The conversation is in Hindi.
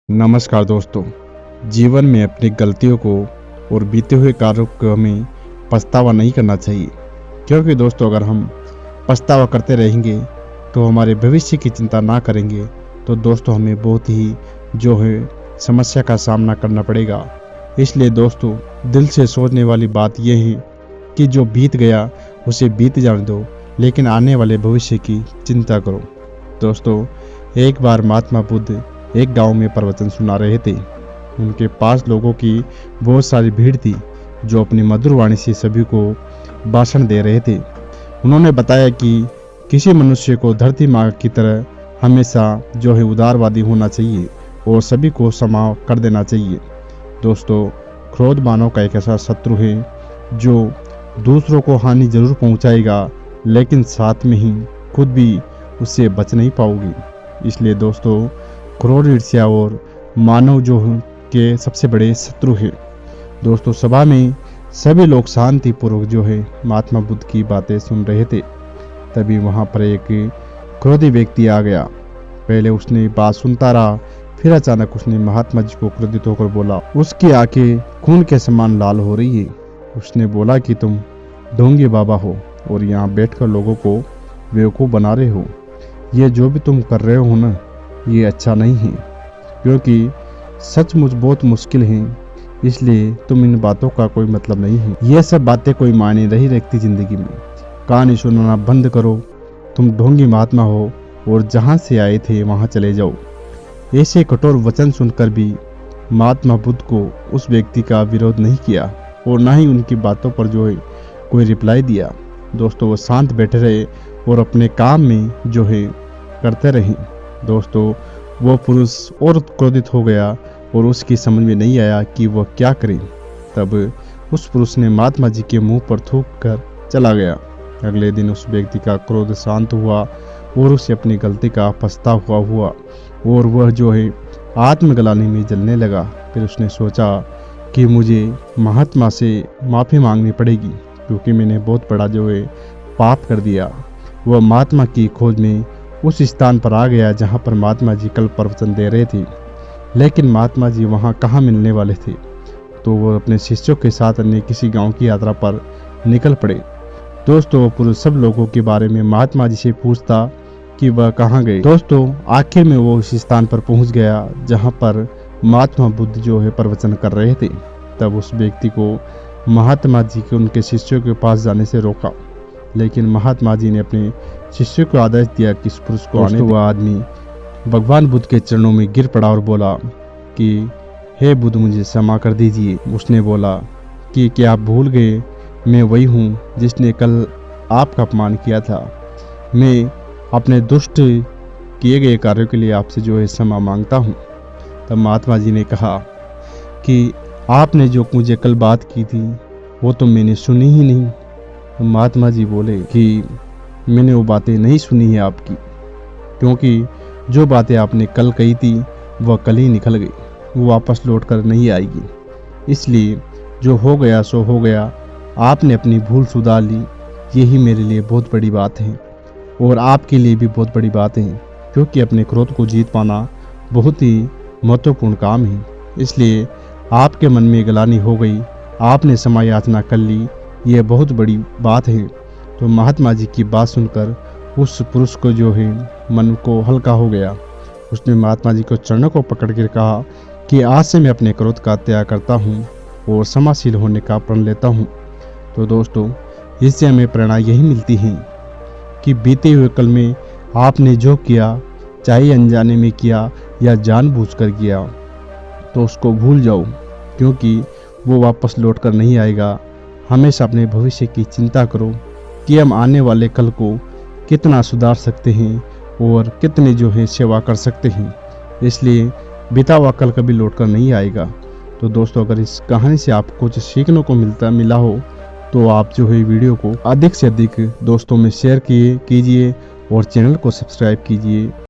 नमस्कार दोस्तों। जीवन में अपनी गलतियों को और बीते हुए कार्यों को हमें पछतावा नहीं करना चाहिए, क्योंकि दोस्तों अगर हम पछतावा करते रहेंगे तो हमारे भविष्य की चिंता ना करेंगे तो दोस्तों हमें बहुत ही जो है समस्या का सामना करना पड़ेगा। इसलिए दोस्तों दिल से सोचने वाली बात यह है कि जो बीत गया उसे बीत जाने दो, लेकिन आने वाले भविष्य की चिंता करो। दोस्तों एक बार महात्मा बुद्ध एक गांव में प्रवचन सुना रहे थे। उनके पास लोगों की बहुत सारी भीड़ थी जो अपनी मधुर वाणी से सभी को भाषण दे रहे थे। उन्होंने बताया कि किसी मनुष्य को धरती माँ की तरह हमेशा जो है उदारवादी होना चाहिए और सभी को क्षमा कर देना चाहिए। दोस्तों क्रोध मानव का एक ऐसा शत्रु है जो दूसरों को हानि जरूर पहुंचाएगा, लेकिन साथ में ही खुद भी उससे बच नहीं पाओगे। इसलिए दोस्तों क्रोध, ईर्ष्या और मानव जो के सबसे बड़े शत्रु है। दोस्तों सभा में सभी लोग शांतिपूर्वक जो है महात्मा बुद्ध की बातें सुन रहे थे। तभी वहां पर एक क्रोधी व्यक्ति आ गया। पहले उसने बात सुनता रहा, फिर अचानक उसने महात्मा जी को क्रोधित होकर बोला। उसकी आंखें खून के समान लाल हो रही है। उसने बोला कि तुम ढोंगी बाबा हो और यहाँ बैठकर लोगों को बेवकूफ़ बना रहे हो। ये जो भी तुम कर रहे हो ना, ये अच्छा नहीं है, क्योंकि सचमुच बहुत मुश्किल है। इसलिए तुम इन बातों का कोई मतलब नहीं है। ये सब बातें कोई मायने नहीं रखती जिंदगी में। कहानी सुनाना बंद करो। तुम ढोंगी महात्मा हो और जहाँ से आए थे वहाँ चले जाओ। ऐसे कठोर वचन सुनकर भी महात्मा बुद्ध को उस व्यक्ति का विरोध नहीं किया और ना ही उनकी बातों पर जो है कोई रिप्लाई दिया। दोस्तों वो शांत बैठे रहे और अपने काम में जो है करते रहे। दोस्तों वो पुरुष और क्रोधित हो गया और उसकी समझ में नहीं आया कि वह क्या करे। तब उस पुरुष ने महात्मा जी के मुंह पर थूक कर चला गया। अगले दिन उस व्यक्ति का क्रोध शांत हुआ और उसे अपनी गलती का पछतावा हुआ और वह जो है आत्मग्लानि में जलने लगा। फिर उसने सोचा कि मुझे महात्मा से माफ़ी मांगनी पड़ेगी, क्योंकि मैंने बहुत बड़ा जो है पाप कर दिया। वह महात्मा की खोज में उस स्थान पर आ गया जहाँ पर महात्मा जी कल प्रवचन दे रहे थे, लेकिन महात्मा जी वहाँ कहाँ मिलने वाले थे। तो वह अपने शिष्यों के साथ अन्य किसी गांव की यात्रा पर निकल पड़े। दोस्तों वो पुरुष सब लोगों के बारे में महात्मा जी से पूछता कि वह कहाँ गए। दोस्तों आखिर में वो उस स्थान पर पहुँच गया जहाँ पर महात्मा बुद्ध जो है प्रवचन कर रहे थे। तब उस व्यक्ति को महात्मा जी के उनके शिष्यों के पास जाने से रोका, लेकिन महात्मा जी ने अपने शिष्यों को आदेश दिया कि इस पुरुष को आने। वह आदमी भगवान बुद्ध के चरणों में गिर पड़ा और बोला कि हे बुद्ध मुझे क्षमा कर दीजिए। उसने बोला कि क्या आप भूल गए, मैं वही हूँ जिसने कल आपका अपमान किया था। मैं अपने दुष्ट किए गए कार्यों के लिए आपसे जो है क्षमा मांगता हूँ। तब महात्मा जी ने कहा कि आपने जो मुझे कल बात की थी वो तो मैंने सुनी ही नहीं। तो महात्मा जी बोले कि मैंने वो बातें नहीं सुनी है आपकी, क्योंकि जो बातें आपने कल कही थी वह कल ही निकल गई, वो वापस लौट कर नहीं आएगी। इसलिए जो हो गया सो हो गया। आपने अपनी भूल सुधार ली, यही मेरे लिए बहुत बड़ी बात है और आपके लिए भी बहुत बड़ी बात है, क्योंकि अपने क्रोध को जीत पाना बहुत ही महत्वपूर्ण काम है। इसलिए आपके मन में ग्लानि हो गई, आपने क्षमा याचना कर ली, यह बहुत बड़ी बात है। तो महात्मा जी की बात सुनकर उस पुरुष को जो है मन को हल्का हो गया। उसने महात्मा जी को चरणों को पकड़ कर कहा कि आज से मैं अपने क्रोध का त्याग करता हूँ और क्षमाशील होने का प्रण लेता हूँ। तो दोस्तों इससे हमें प्रेरणा यही मिलती है कि बीते हुए कल में आपने जो किया, चाहे अनजाने में किया या जानबूझकर किया, तो उसको भूल जाओ, क्योंकि वो वापस लौट कर नहीं आएगा। हमेशा अपने भविष्य की चिंता करो कि हम आने वाले कल को कितना सुधार सकते हैं और कितने जो है सेवा कर सकते हैं। इसलिए बीता हुआ कल कभी लौट कर नहीं आएगा। तो दोस्तों अगर इस कहानी से आपको कुछ सीखने को मिला हो तो आप जो है वीडियो को अधिक से अधिक दोस्तों में शेयर कीजिए और चैनल को सब्सक्राइब कीजिए।